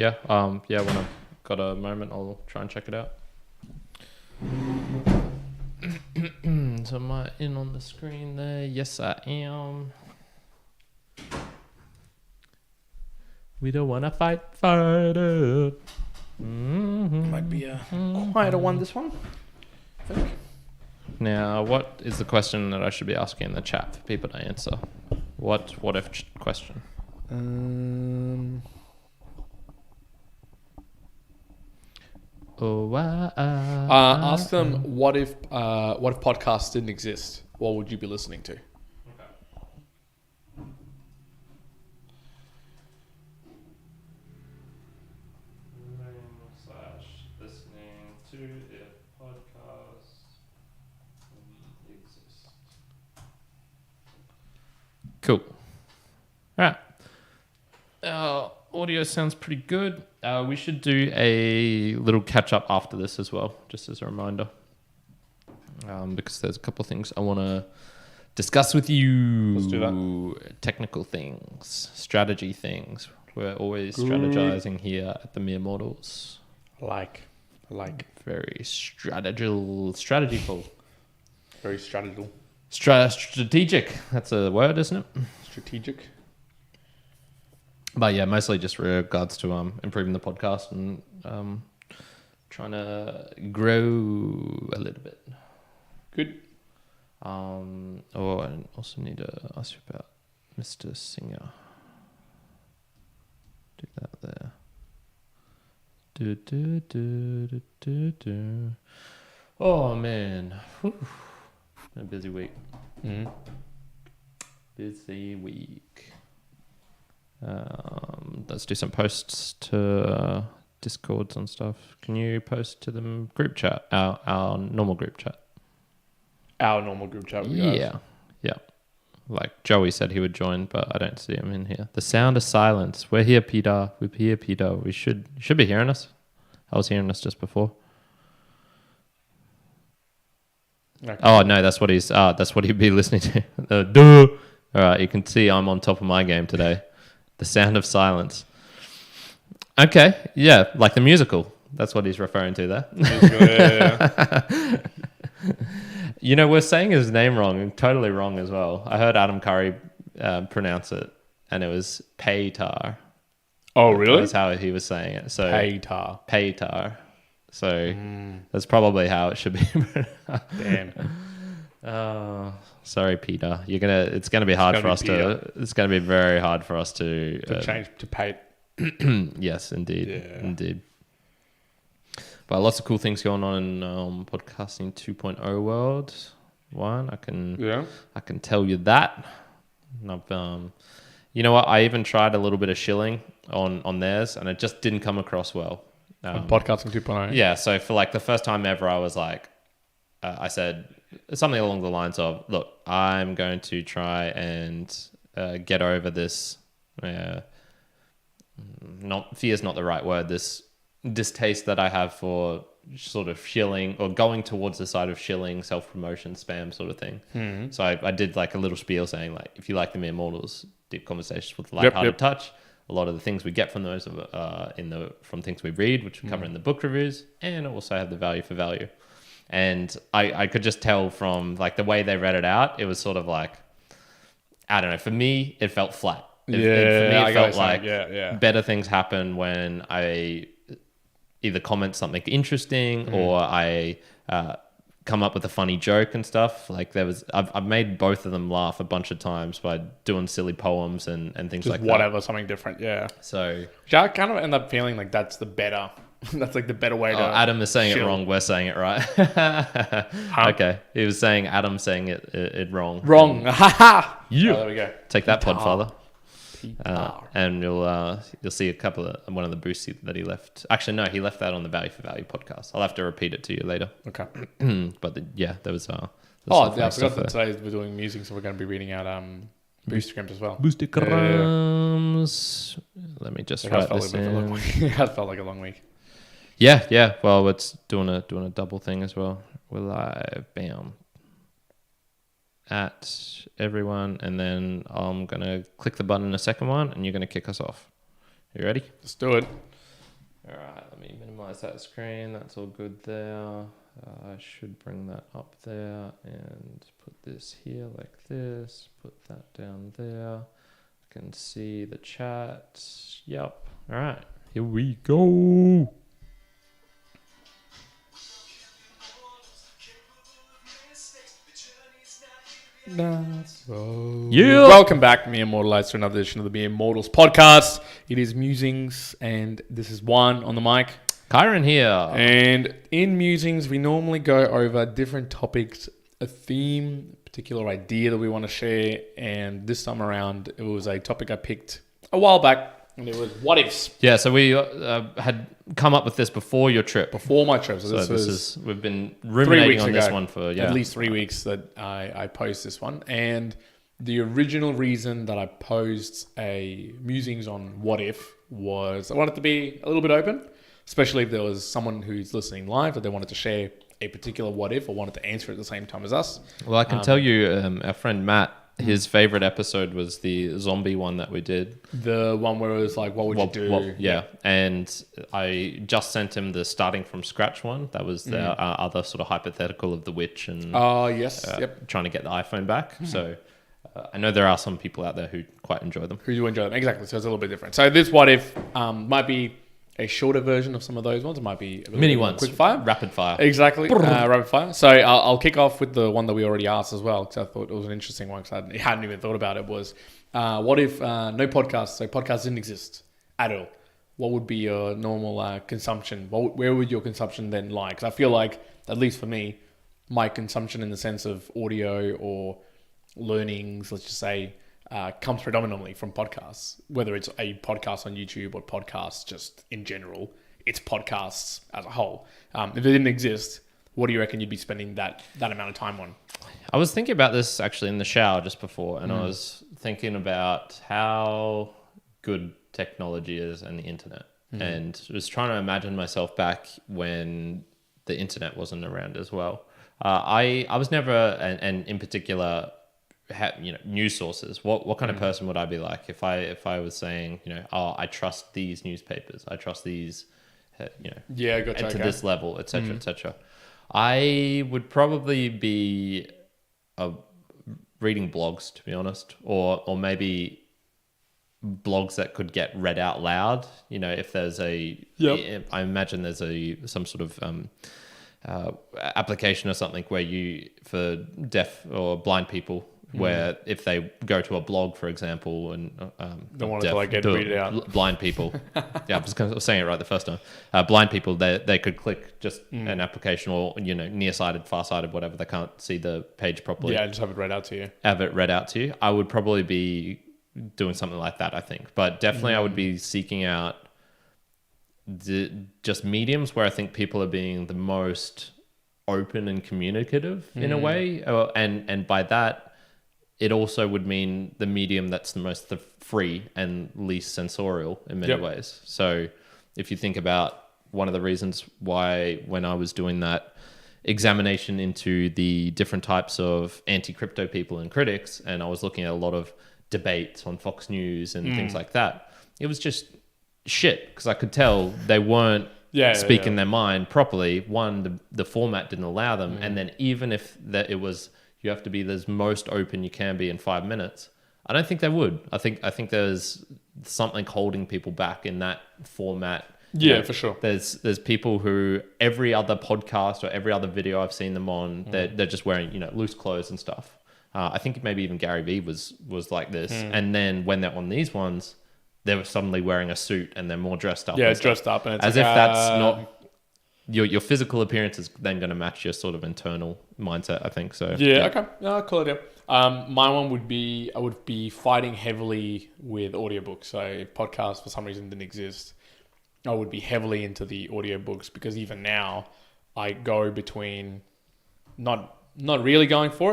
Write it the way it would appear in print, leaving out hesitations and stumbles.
Yeah. Yeah. When I've got a moment, I'll try and check it out. So am I in on the screen there? Yes, I am. We don't want to fight it. Might be a quieter one, this one, I think. Now, what is the question that I should be asking in the chat for people to answer? What if question? Ask them what if podcasts didn't exist? What would you be listening to? Listening to if podcasts exist. Cool. All right. Audio sounds pretty good. We should do a little catch up after this as well, just as a reminder. Because there's a couple of things I want to discuss with you. Let's do that. Technical things, strategy things. We're always strategizing here at the Mere Mortals. Like. Very strategical. Very strategical. Strategic. That's a word, isn't it? Strategic. But yeah, mostly just regards to improving the podcast and trying to grow a little bit. Good. I also need to ask you about Mr. Singer. Do that there. Oh man, whew. Been a busy week. Mm-hmm. Busy week. Let's do some posts to Discords and stuff. Can you post to the group chat, our normal group chat? Our normal group chat with you guys. Yeah. Like Joey said he would join, but I don't see him in here. The sound of silence. We're here, Peter. We're here, Peter. You should be hearing us. I was hearing us just before. Okay. Oh no, that's what he'd be listening to. Duh. All right, you can see I'm on top of my game today. The sound of silence. Okay, yeah, like the musical. That's what he's referring to there. Yeah. You know, we're saying his name wrong, totally wrong as well. I heard Adam Curry pronounce it, and it was Petar. Oh, really? That's how he was saying it. So Petar. So that's probably how it should be. Damn. Oh, sorry, Peter. It's gonna be hard for us to. It's gonna be very hard for us to change to Pate. Yes, indeed, Yeah. indeed. But lots of cool things going on in podcasting 2.0 world. I can tell you that. And I've, you know what? I even tried a little bit of shilling on theirs, and it just didn't come across well. On podcasting 2.0. Yeah. So for like the first time ever, I was like, I said something along the lines of, "Look, I'm going to try and get over this. Fear is not the right word. This distaste that I have for sort of shilling or going towards the side of shilling, self-promotion, spam sort of thing." Mm-hmm. So I did like a little spiel saying like, if you like the Mere Mortals, deep conversations with lighthearted touch. A lot of the things we get from those from things we read, which we cover in the book reviews, and also have the value for value. And I could just tell from like the way they read it out, it was sort of like, I don't know. For me, it felt flat. For me, it felt like better things happen when I either comment something interesting or I come up with a funny joke and stuff. Like I've made both of them laugh a bunch of times by doing silly poems and things just like whatever, that. something different. Yeah. So which I kind of end up feeling like that's the better. That's like the better way to. Adam is saying it wrong. We're saying it right. Okay. He was saying Adam saying it wrong. Wrong. Haha. Yeah. Oh, there we go. Take that, Podfather. Petar. And you'll see a couple of one of the boosts that he left. Actually, no, he left that on the Value for Value podcast. I'll have to repeat it to you later. Okay. But there was. I forgot that today we're doing music, so we're going to be reading out Boostergrams as well. Boostergrams. Let me just write this in. It has felt like a long week. Yeah. Well, it's doing a double thing as well. We're live. Bam. At everyone, and then I'm gonna click the button in the second one, and you're gonna kick us off. You ready? Let's do it. minimize that screen. That's all good there. I should bring that up there and put this here like this. Put that down there. I can see the chat. Yep. All right. Here we go. Yeah. Welcome back, Me Immortalites, to another edition of the Me Immortals podcast. It is Musings, and this is Juan on the mic. Kyron here. And in Musings, we normally go over different topics, a theme, a particular idea that we want to share. And this time around, it was a topic I picked a while back, and it was what ifs. Yeah, so we had come up with this before your trip. Before my trip. So this is we've been ruminating on this one for at least 3 weeks that I posed this one. And the original reason that I posed a Musings on what if was I wanted to be a little bit open, especially if there was someone who's listening live that they wanted to share a particular what if or wanted to answer at the same time as us. Well, I can tell you, our friend Matt, his favorite episode was the zombie one that we did. The one where it was like, what would you do? Yeah. And I just sent him the starting from scratch one. That was the other sort of hypothetical of the witch and trying to get the iPhone back. So I know there are some people out there who quite enjoy them. Who do enjoy them. Exactly. So it's a little bit different. So this what if might be a shorter version of some of those ones. It might be a mini ones, quick fire, rapid fire. Exactly, rapid fire. So I'll kick off with the one that we already asked as well, because I thought it was an interesting one. Because I hadn't even thought about it. Was what if no podcasts? So podcasts didn't exist at all. What would be your normal consumption? Where would your consumption then lie? Because I feel like, at least for me, my consumption in the sense of audio or learnings, let's just say, comes predominantly from podcasts, whether it's a podcast on YouTube or podcasts just in general. It's podcasts as a whole. If it didn't exist, what do you reckon you'd be spending that amount of time on? I was thinking about this actually in the shower just before, and I was thinking about how good technology is and the internet, and was trying to imagine myself back when the internet wasn't around as well. I was never, and in particular, news sources. What kind of person would I be like if I was saying, I trust these newspapers, I trust these, gotcha, to this level, etc., etc. I would probably be reading blogs, to be honest, or maybe blogs that could get read out loud. If there's I imagine there's some sort of application or something where for deaf or blind people, where if they go to a blog, for example, and don't want to get read out. Blind people, I was saying it right the first time. Blind people, they could click just an application, or nearsighted, farsighted, whatever. They can't see the page properly. Yeah, just have it read out to you. I would probably be doing something like that, I think. But definitely, I would be seeking out just mediums where I think people are being the most open and communicative in a way, and by that, it also would mean the medium that's the most free and least sensorial in many ways. So if you think about one of the reasons why, when I was doing that examination into the different types of anti-crypto people and critics, and I was looking at a lot of debates on Fox News and things like that, it was just shit, because I could tell they weren't speaking their mind properly. One, the format didn't allow them, and then even if it was, you have to be the most open you can be in 5 minutes, I don't think they would. I think there's something holding people back in that format. Yeah, for sure. There's people who every other podcast or every other video I've seen them on, they're just wearing loose clothes and stuff. I think maybe even Gary Vee was like this, and then when they're on these ones, they were suddenly wearing a suit and they're more dressed up. Yeah, dressed up, and it's as if that's not. Your physical appearance is then going to match your sort of internal mindset, I think. So okay, cool idea. My one would be, I would be fighting heavily with audiobooks. So if podcasts for some reason didn't exist, I would be heavily into the audiobooks, because even now I go between not really going for it,